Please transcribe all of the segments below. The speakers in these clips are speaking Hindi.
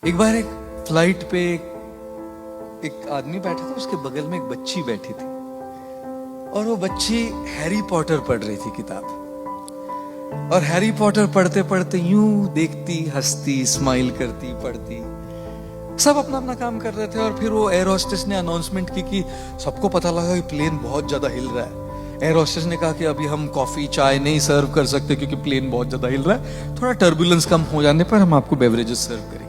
एक बार एक फ्लाइट पे एक आदमी बैठा था, उसके बगल में एक बच्ची बैठी थी और वो बच्ची हैरी पॉटर पढ़ रही थी किताब। और हैरी पॉटर पढ़ते पढ़ते यूं देखती, हंसती, स्माइल करती, पढ़ती, सब अपना अपना काम कर रहे थे। और फिर वो एयर होस्टेस ने अनाउंसमेंट की कि सबको पता लगा कि प्लेन बहुत ज्यादा हिल रहा है। एयर होस्टेस ने कहा कि अभी हम कॉफी चाय नहीं सर्व कर सकते क्योंकि प्लेन बहुत ज्यादा हिल रहा है, थोड़ा टर्बुलेंस कम हो जाने पर हम आपको बेवरेजेस सर्व करेंगे।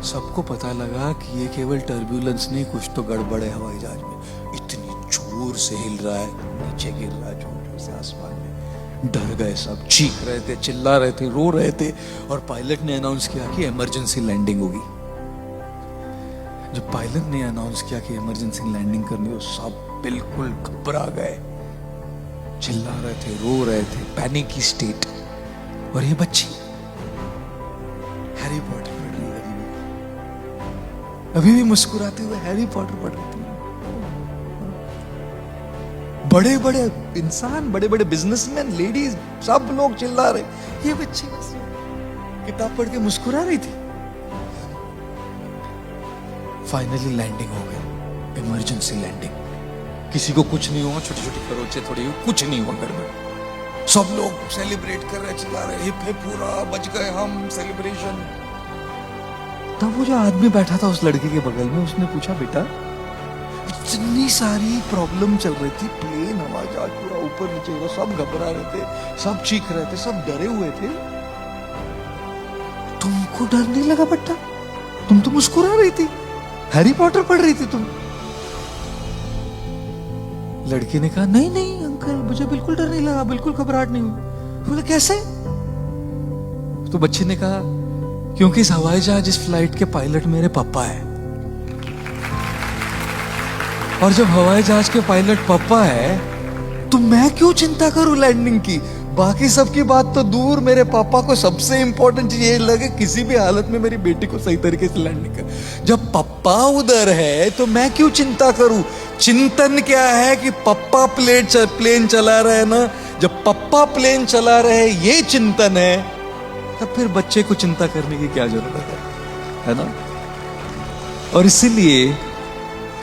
सबको पता लगा कि ये केवल टर्बुलेंस नहीं, कुछ तो गड़बड़ है हवाई जहाज में। इतनी जोर से हिल रहा है, नीचे गिर रहा है जोर जोर से आसमान में। डर गए सब, चीख रहे थे, चिल्ला रहे थे, रो रहे थे। और पायलट ने अनाउंस किया कि इमरजेंसी लैंडिंग होगी। जब पायलट ने अनाउंस किया कि इमरजेंसी लैंडिंग करनी हो, सब बिल्कुल घबरा गए, चिल्ला रहे थे, रो रहे थे, पैनिक की स्टेट। और ये बच्ची हैरी पॉटर पढ़ रही है, अभी भी मुस्कुराते हुए हैरी पॉटर पढ़ रही थी। बड़े बड़े इंसान, बड़े बड़े बिजनेसमैन, लेडीज, सब लोग चिल्ला रहे, ये बच्ची बस किताब पढ़ के मुस्कुरा रही थी। फाइनली लैंडिंग हो गई, इमरजेंसी लैंडिंग। किसी को कुछ नहीं हुआ, छोटी छोटी खरोचे थोड़ी, कुछ नहीं हुआ घर में। सब लोग सेलिब्रेट कर रहे, चिल्ला रहे, हिप हिप, पूरा बच गए हम, सेलिब्रेशन। तब वो जो आदमी बैठा था उस लड़के के बगल में, उसने पूछा, बेटा इतनी सारी प्रॉब्लम चल रही थी, प्लेन हवाई जहाज पूरा ऊपर नीचे हो रहा, सब घबरा रहे थे, सब चीख रहे थे, सब डरे हुए थे, तुमको डर नहीं लगा बेटा? तुम तो मुस्कुरा रही थी, हैरी पॉटर पढ़ रही थी तुम। लड़की ने कहा, नहीं नहीं अंकल, मुझे बिल्कुल डर नहीं लगा, बिल्कुल घबराहट नहीं हुई। बोले कैसे? तो बच्चे ने कहा, क्योंकि इस हवाई जहाज, इस फ्लाइट के पायलट मेरे पापा है। और जब हवाई जहाज के पायलट पापा है तो मैं क्यों चिंता करूं लैंडिंग की? बाकी सबकी बात तो दूर, मेरे पापा को सबसे इंपॉर्टेंट चीज ये लगे किसी भी हालत में मेरी बेटी को सही तरीके से लैंडिंग कर। जब पापा उधर है तो मैं क्यों चिंता करूं? चिंतन क्या है कि पापा प्लेन चला रहे हैं ना, जब पापा प्लेन चला रहे ये चिंतन है, तब फिर बच्चे को चिंता करने की क्या जरूरत है ना? और इसीलिए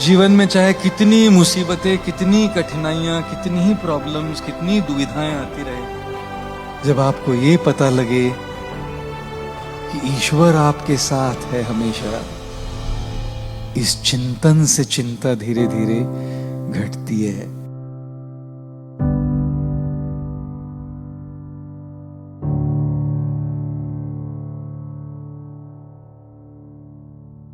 जीवन में चाहे कितनी मुसीबतें, कितनी कठिनाइयां, कितनी ही प्रॉब्लम्स, कितनी दुविधाएं आती रहे, जब आपको ये पता लगे कि ईश्वर आपके साथ है हमेशा, इस चिंतन से चिंता धीरे धीरे घटती है।